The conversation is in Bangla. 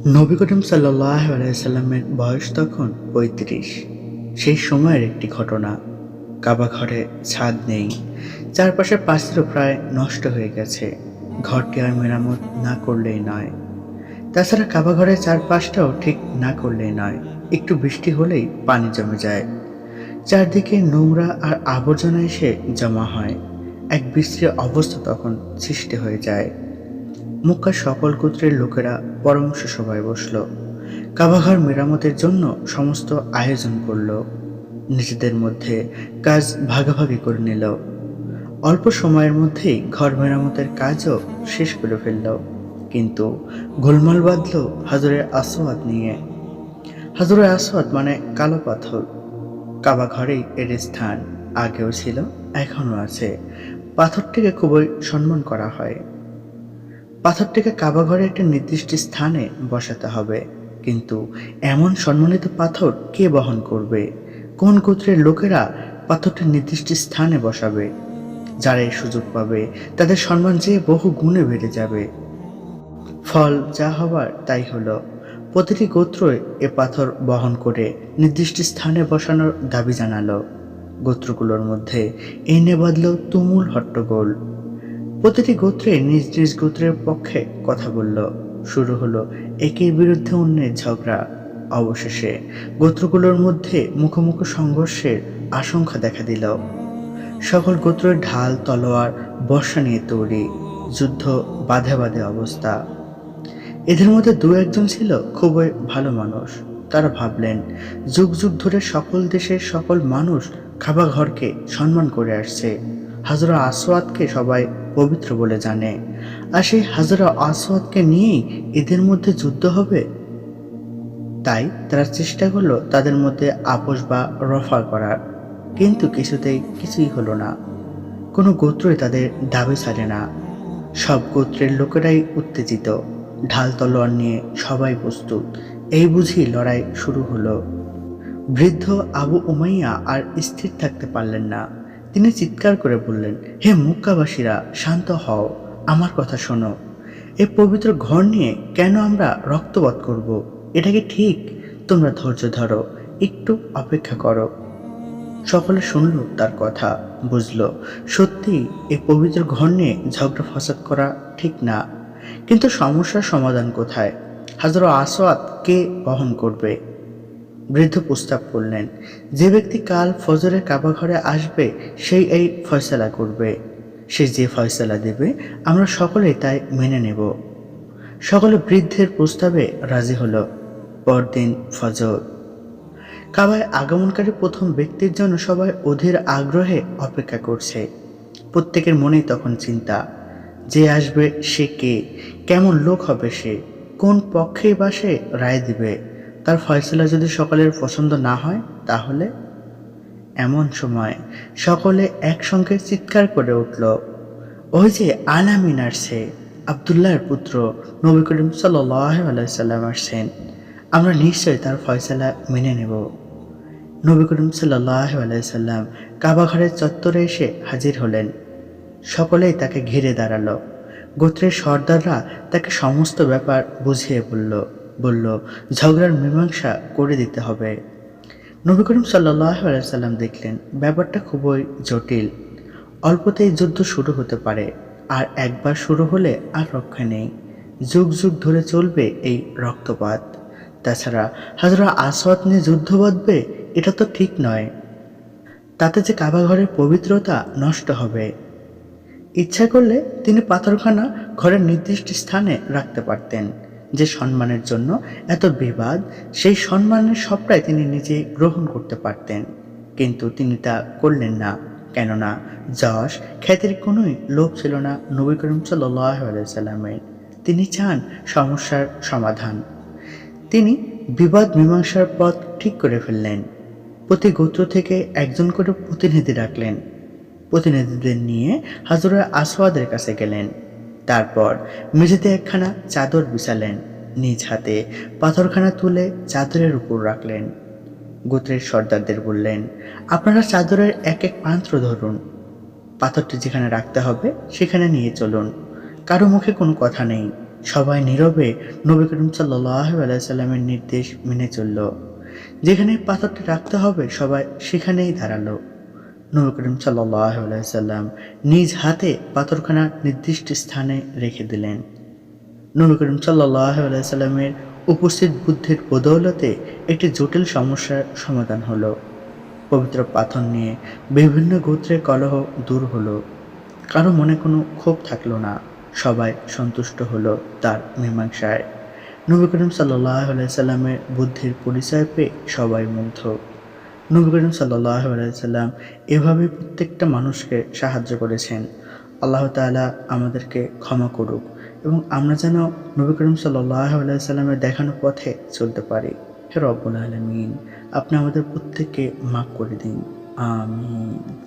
নবী করিম সাল্লাল্লাহু আলাইহি সাল্লামের বয়স তখন ৩৫। সেই সময়ের একটি ঘটনা। কাবা ঘরে ছাদ নেই, চারপাশের পাঁচিলও প্রায় নষ্ট হয়ে গেছে। ঘরটি আর মেরামত না করলেই নয়। তাছাড়া কাবা ঘরের চারপাশটাও ঠিক না করলেই নয়। একটু বৃষ্টি হলেই পানি জমে যায়, চারদিকে নোংরা আর আবর্জনা এসে জমা হয়। এক বিশ্রী অবস্থা তখন সৃষ্টি হয়ে যায়। মক্কার সকল গোত্রের লোকেরা পরামর্শ সভায় বসল, কাবাঘর মেরামতের জন্য সমস্ত আয়োজন করল। নিজেদের মধ্যে কাজ ভাগাভাগি করে নিল। অল্প সময়ের মধ্যেই ঘর মেরামতের কাজও শেষ করে ফেলল। কিন্তু গোলমাল বাঁধল হাজরে আসওয়াদ নিয়ে। হাজরে আসওয়াদ মানে কালো পাথর। কাবা ঘরেই এর স্থান আগেও ছিল, এখনও আছে। পাথরটিকে খুবই সম্মান করা হয়। পাথরটিকে কাবা ঘরে একটা নির্দিষ্ট স্থানে বসাতে হবে, কিন্তু এমন সম্মানিত পাথর কে বহন করবে? কোন গোত্রের লোকেরা পাথরটি নির্দিষ্ট স্থানে বসাবে? যারা এই সুযোগ পাবে তাদের সম্মান যে বহু গুণে বেড়ে যাবে। ফল যা হবার তাই হলো। প্রতিটি গোত্রই এ পাথর বহন করে নির্দিষ্ট স্থানে বসানোর দাবি জানালো। গোত্রগুলোর মধ্যে এই নিয়ে বাঁধল তুমুল হট্টগোল। প্রতিটি গোত্রে নিজ নিজ গোত্রের পক্ষে কথা বলল। শুরু হলো একের বিরুদ্ধে অন্যের ঝগড়া। অবশেষে গোত্রগুলোর মধ্যে মুখোমুখি সংঘর্ষের আশঙ্কা দেখা দিল। সকল গোত্রের ঢাল, তলোয়ার, বর্শা নিয়ে তৈরি। যুদ্ধ বাঁধে বাঁধে অবস্থা। এদের মধ্যে দু একজন ছিল খুবই ভালো মানুষ। তারা ভাবলেন, যুগ যুগ ধরে সকল দেশের সকল মানুষ কাবা ঘরকে সম্মান করে আসছে। হাজরা আসওয়াদকে সবাই পবিত্র বলে জানে, আর সেই হাজরা আসওয়াদকে নিয়েই এদের মধ্যে যুদ্ধ হবে। তাই তারা চেষ্টা করলো তাদের মধ্যে আপোষ বা রফা করার, কিন্তু কিছুই হলো না। কোনো গোত্রই তাদের দাবি ছাড়ে না। সব গোত্রের লোকেরাই উত্তেজিত, ঢাল তলোয়ার নিয়ে সবাই প্রস্তুত। এই বুঝি লড়াই শুরু হলো। বৃদ্ধ আবু উমাইয়া আর স্থির থাকতে পারলেন না। তিনি চিৎকার করে বললেন, হে মক্কাবাসীরা, শান্ত হও, আমার কথা শোনো। এই পবিত্র ঘর নিয়ে কেন আমরা রক্তপাত করব? এটা কি ঠিক? তোমরা ধৈর্য ধরো, একটু অপেক্ষা করো। সকলে শুনল তার কথা, বুঝল সত্যি এই পবিত্র ঘর নিয়ে ঝগড়া ফসাদ করা ঠিক না। কিন্তু সমস্যার সমাধান কোথায়? হাজরা আসওয়াদ কে বহন করবে? বৃদ্ধ প্রস্তাব করলেন, যে ব্যক্তি কাল ফজরের কাবা ঘরে আসবে সেই এই ফয়সালা করবে। সে যে ফয়সালা দেবে আমরা সকলেই তাই মেনে নেব। সকলে বৃদ্ধের প্রস্তাবে রাজি হলো। পরদিন ফজর। কাবায় আগমনকারী প্রথম ব্যক্তির জন্য সবাই অধীর আগ্রহে অপেক্ষা করছে। প্রত্যেকের মনেই তখন চিন্তা, যে আসবে সে কে? কেমন লোক হবে সে? কোন পক্ষেই বা সে রায় দিবে? তার ফয়সলা যদি সকলের পছন্দ না হয় তাহলে? এমন সময় সকলে একসঙ্গে চিৎকার করে উঠল, ওই যে আল আমিন আসছে, আবদুল্লাহর পুত্র নবী করিম সাল্লাল্লাহু আলাইহি সাল্লাম আসছেন। আমরা নিশ্চয়ই তার ফয়সালা মেনে নেব। নবী করিম সাল্লাল্লাহু আলাইহি সাল্লাম কাবা ঘরের চত্বরে এসে হাজির হলেন। সকলেই তাকে ঘিরে দাঁড়ালো। গোত্রের সর্দাররা তাকে সমস্ত ব্যাপার বুঝিয়ে বলল ঝগড়ার মীমাংসা করে দিতে হবে। নবী করিম সাল্লাল্লাহু আলাইহি সাল্লাম দেখলেন ব্যাপারটা খুবই জটিল। অল্পতেই যুদ্ধ শুরু হতে পারে, আর একবার শুরু হলে আর রক্ষা নেই। যুগ যুগ ধরে চলবে এই রক্তপাত। তাছাড়া হাজরা আসওয়াদ নিয়ে যুদ্ধ বাঁধবে, এটা তো ঠিক নয়। তাতে যে কাবা ঘরের পবিত্রতা নষ্ট হবে। ইচ্ছা করলে তিনি পাথরখানা ঘরের নির্দিষ্ট স্থানে রাখতে পারতেন। যে সম্মানের জন্য এত বিবাদ, সেই সম্মানের সবটাই তিনি নিজে গ্রহণ করতে পারতেন, কিন্তু তিনি তা করলেন না। কেননা যশ খ্যাতির কোনোই লোভ ছিল না নবী করিম সাল্লাল্লাহু আলাইহি সাল্লামের। তিনি চান সমস্যার সমাধান। তিনি বিবাদ মীমাংসার পথ ঠিক করে ফেললেন। প্রতি গোত্র থেকে একজন করে প্রতিনিধি রাখলেন। প্রতিনিধিদের নিয়ে হাজরা আসওয়াদের কাছে গেলেন। তারপর মেঝেতে একখানা চাদর বিছালেন। নিজ হাতে পাথরখানা তুলে চাদরের উপর রাখলেন। গোত্রের সর্দারদের বললেন, আপনারা চাদরের এক এক প্রান্ত ধরুন। পাথরটি যেখানে রাখতে হবে সেখানে নিয়ে চলুন। কারো মুখে কোনো কথা নেই। সবাই নীরবে নবী করিম সাল্লাল্লাহু আলাইহি সাল্লামের নির্দেশ মেনে চলল। যেখানে পাথরটি রাখতে হবে সবাই সেখানেই দাঁড়ালো। নবী করিম সাল্লাল্লাহু আলাইহি সাল্লাম নিজ হাতে পাথরখানা নির্দিষ্ট স্থানে রেখে দিলেন। নবী করিম সাল্লাল্লাহু আলাইহি সাল্লামের উপস্থিত বুদ্ধির বদৌলতে একটি জটিল সমস্যার সমাধান হলো। পবিত্র পাথর নিয়ে বিভিন্ন গোত্রের কলহ দূর হলো। কারো মনে কোনো ক্ষোভ থাকলো না। সবাই সন্তুষ্ট হলো তার মীমাংসায়। নবী করিম সাল্লাল্লাহু আলাইহি সাল্লামের বুদ্ধির পরিচয় পেয়ে সবাই মুগ্ধ। নবী করিম সাল্লাল্লাহু আলাইহি সাল্লাম এভাবে প্রত্যেকটা মানুষকে সাহায্য করেছেন। আল্লাহ তাআলা আমাদেরকে ক্ষমা করুক এবং আমরা যেন নবী করিম সাল্লাল্লাহু আলাইহি সাল্লামের দেখানো পথে চলতে পারি। হে রব্বুল আলামিন, আপনি আমাদের প্রত্যেককে মাফ করে দিন। আমিন।